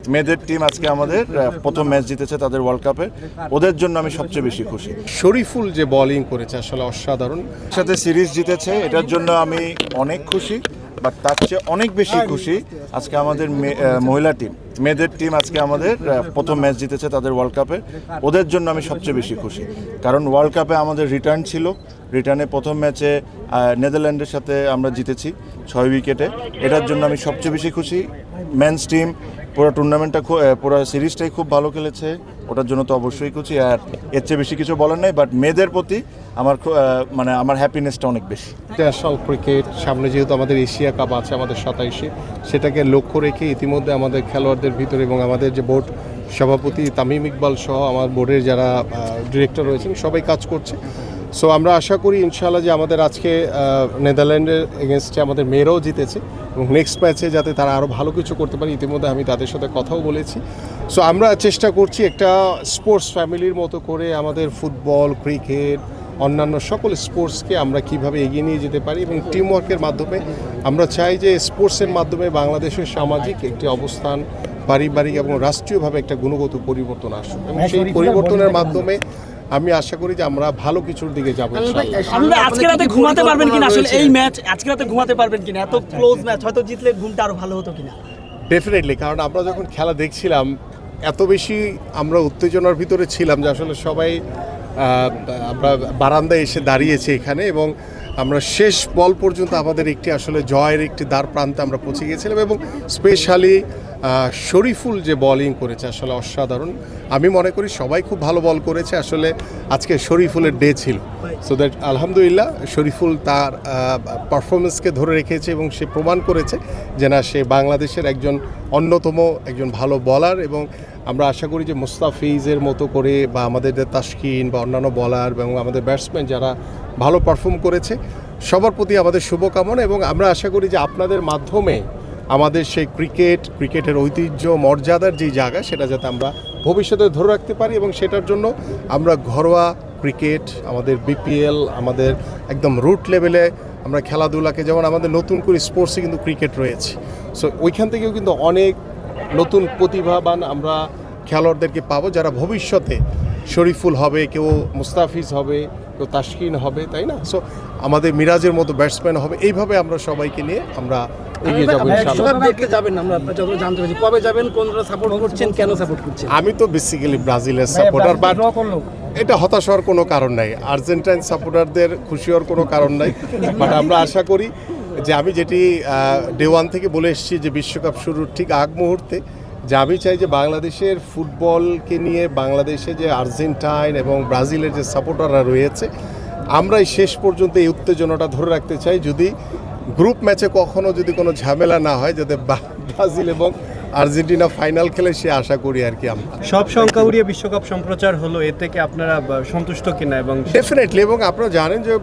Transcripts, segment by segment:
মেয়েদের টিম আজকে আমাদের প্রথম ম্যাচ জিতেছে তাদের ওয়ার্ল্ড কাপে, ওদের জন্য আমি সবচেয়ে বেশি খুশি। শরীফুল যে বোলিং করেছে আসলে অসাধারণ। সাথে সিরিজ জিতেছে, এটার জন্য আমি অনেক খুশি, বাট তার চেয়ে অনেক বেশি খুশি আজকে আমাদের মহিলা টিম, মেয়েদের টিম আজকে আমাদের প্রথম ম্যাচ জিতেছে তাদের ওয়ার্ল্ড কাপে, ওদের জন্য আমি সবচেয়ে বেশি খুশি। কারণ ওয়ার্ল্ড কাপে আমাদের রিটার্ন ছিল, রিটার্নে প্রথম ম্যাচে নেদারল্যান্ডের সাথে আমরা জিতেছি 6 উইকেটে, এটার জন্য আমি সবচেয়ে বেশি খুশি। মেন্স টিম পুরো টুর্নামেন্টটা পুরো সিরিজটাই খুব ভালো খেলেছে, ওটার জন্য তো অবশ্যই খুশি। আর এর চেয়ে বেশি কিছু বলার নেই, বাট মেয়েদের প্রতি আমার হ্যাপিনেসটা অনেক বেশি। ইন্টারন্যাশনাল ক্রিকেট সামনে যেহেতু আমাদের এশিয়া কাপ আছে আমাদের 27-এ, সেটাকে লক্ষ্য রেখে ইতিমধ্যে আমাদের খেলোয়াড়দের ভিতরে এবং আমাদের যে বোর্ড সভাপতি তামিম ইকবাল সহ আমার বোর্ডের যারা ডিরেক্টর রয়েছেন সবাই কাজ করছে। সো আমরা আশা করি ইনশাআল্লাহ যে আমাদের আজকে নেদারল্যান্ডের এগেনস্টে আমাদের মেয়েরাও জিতেছে এবং নেক্সট ম্যাচে যাতে তারা আরও ভালো কিছু করতে পারে, ইতিমধ্যে আমি তাদের সাথে কথাও বলেছি। সো আমরা চেষ্টা করছি একটা স্পোর্টস ফ্যামিলির মতো করে আমাদের ফুটবল, ক্রিকেট, অন্যান্য সকল স্পোর্টসকে আমরা কিভাবে এগিয়ে নিয়ে যেতে পারি এবং টিমওয়ার্কের মাধ্যমে আমরা চাই যে স্পোর্টসের মাধ্যমে বাংলাদেশের সামাজিক একটি অবস্থান, পারিবারিক এবং রাষ্ট্রীয়ভাবে একটা গুণগত পরিবর্তন আসুক এবং সেই পরিবর্তনের মাধ্যমে আমি আশা করি যে আমরা ভালো কিছুর দিকে যাবো। আজকে রাতে ঘুমাতে পারবেন কিনা, আসলে এই ম্যাচ আজকে রাতে ঘুমাতে পারবেন কিনা, এত ক্লোজ ম্যাচ, হয়তো জিতলে ঘুমটা আরো ভালো হতো কিনা? ডেফিনেটলি, কারণ আমরা যখন খেলা দেখছিলাম এত বেশি আমরা উত্তেজনার ভিতরে ছিলাম যে আসলে সবাই আমরা বারান্দায় এসে দাঁড়িয়েছি এখানে এবং আমরা শেষ বল পর্যন্ত আমাদের একটি আসলে জয়ের একটি দ্বার প্রান্তে আমরা পৌঁছে গিয়েছিলাম এবং স্পেশালি শরীফুল যে বোলিং করেছে আসলে অসাধারণ। আমি মনে করি সবাই খুব ভালো বল করেছে, আসলে আজকে শরীফুলের ডে ছিল। সো দ্যাট আলহামদুলিল্লাহ শরীফুল তার পারফরমেন্সকে ধরে রেখেছে এবং সে প্রমাণ করেছে যে না, সে বাংলাদেশের একজন অন্যতম একজন ভালো বলার এবং আমরা আশা করি যে মুস্তাফিজের মতো করে বা আমাদের তাসকিন বা অন্যান্য বলার এবং আমাদের ব্যাটসম্যান যারা ভালো পারফর্ম করেছে সবার প্রতি আমাদের শুভকামনা এবং আমরা আশা করি যে আপনাদের মাধ্যমে আমাদের সেই ক্রিকেটের ঐতিহ্য মর্যাদার যে জায়গা সেটা যাতে আমরা ভবিষ্যতে ধরে রাখতে পারি এবং সেটার জন্য আমরা ঘরোয়া ক্রিকেট, আমাদের বিপিএল, আমাদের একদম রুট লেভেলে আমরা খেলাধুলাকে, যেমন আমাদের নতুন করে স্পোর্টসে কিন্তু ক্রিকেট রয়েছে, সো ওইখান থেকেও কিন্তু অনেক নতুন প্রতিভাবান আমরা খেলোয়াড়দেরকে পাবো যারা ভবিষ্যতে শরীফুল হবে, কেউ মুস্তাফিজ হবে, কেউ তাসকিন হবে, তাই না? সো আমাদের মিরাজের মতো ব্যাটসম্যান হবে, এইভাবে আমরা সবাইকে নিয়ে আমরা এগিয়ে যাবো ইনশাআল্লাহ। দেখতে যাবেন, আমরা যত জানতে পারছি কবে যাবেন, কোনটা সাপোর্ট করছেন, কেন সাপোর্ট করছেন? আমি তো বেসিক্যালি ব্রাজিলের সাপোর্টার, বাট এটা হতাশ হওয়ার কোনো কারণ নাই, আর্জেন্টাইন সাপোর্টারদের খুশি হওয়ার কোনো কারণ নাই। বাট আমরা আশা করি যে আমি যেটি ডে ওয়ান থেকে বলে এসেছি যে বিশ্বকাপ শুরুর ঠিক আগ মুহূর্তে যে আমি চাই যে বাংলাদেশের ফুটবলকে নিয়ে বাংলাদেশে যে আর্জেন্টাইন এবং ব্রাজিলের যে সাপোর্টাররা রয়েছে আমরা এই শেষ পর্যন্ত এই উত্তেজনাটা ধরে রাখতে চাই। যদি গ্রুপ ম্যাচে কখনো যদি কোনো ঝামেলা না হয়, যাতে ব্রাজিল এবং আর্জেন্টিনা ফাইনাল খেলে সে আশা করি আর কি। আমরা সব সংখ্যা উড়িয়ে বিশ্বকাপ সম্প্রচার হলো, এ থেকে আপনারা সন্তুষ্ট কিনা? এবং ডেফিনেটলি, এবং আপনারা জানেন যে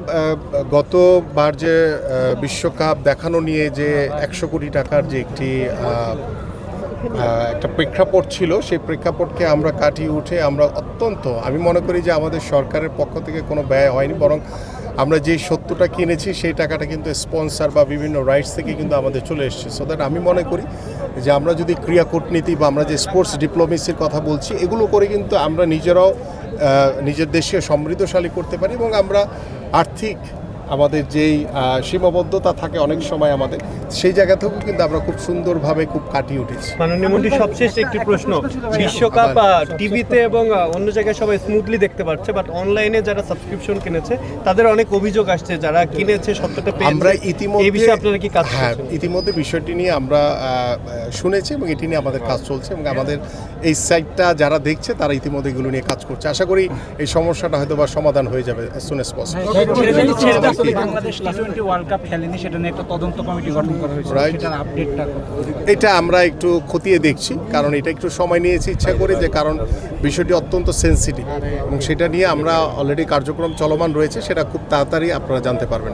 গতবার যে বিশ্বকাপ দেখানো নিয়ে যে 100 কোটি টাকার যে একটা প্রেক্ষাপট ছিল, সেই প্রেক্ষাপটকে আমরা কাটিয়ে উঠে আমরা অত্যন্ত, আমি মনে করি যে আমাদের সরকারের পক্ষ থেকে কোনো ব্যয় হয়নি, বরং আমরা যেই সত্যটা কিনেছি সেই টাকাটা কিন্তু স্পন্সর বা বিভিন্ন রাইটস থেকে কিন্তু আমাদের চলে এসছে। সো দ্যাট আমি মনে করি যে আমরা যদি ক্রীড়া কূটনীতি বা আমরা যে স্পোর্টস ডিপ্লোমেসির কথা বলছি এগুলো করে কিন্তু আমরা নিজেরাও নিজের দেশকে সমৃদ্ধশালী করতে পারি এবং আমরা আর্থিক আমাদের যেই সীমাবদ্ধতা থাকে অনেক সময় আমাদের, সেই জায়গা থেকেও কিন্তু আমরা খুব সুন্দরভাবে খুব কাটিয়ে উঠেছি। মাননীয় মন্ত্রী, সবশেষ একটি প্রশ্ন, বিশ্বকাপ টিভিতে এবং অন্য জায়গায় সবাই স্মুথলি দেখতে পাচ্ছে, বাট অনলাইনে যারা সাবস্ক্রিপশন কিনেছে তাদের অনেক অভিযোগ আসছে, যারা কিনেছে সত্যটা পেয়েছে। আমরা ইতিমধ্যে এই বিষয়ে আপনারা কি কাজ করছেন? ইতিমধ্যে বিষয়টি নিয়ে আমরা শুনেছি এবং এটি নিয়ে আমাদের কাজ চলছে এবং আমাদের এই সাইটটা যারা দেখছে তারা ইতিমধ্যে এগুলো নিয়ে কাজ করছে। আশা করি এই সমস্যাটা হয়তো বা সমাধান হয়ে যাবে as soon as possible। Bangladesh T20 world cup খেলেনি, সেটা নিয়ে একটা তদন্ত কমিটি গঠন করা হয়েছে, সেটার আপডেটটা এটা আমরা একটু খতিয়ে দেখছি, কারণ এটা একটু সময় নিয়েছি ইচ্ছা করে, যে কারণ বিষয়টি অত্যন্ত সেন্সিটিভ এবং সেটা নিয়ে আমরা অলরেডি কার্যক্রম চলমান রয়েছে, সেটা খুব তাড়াতাড়ি আপনারা জানতে পারবেন।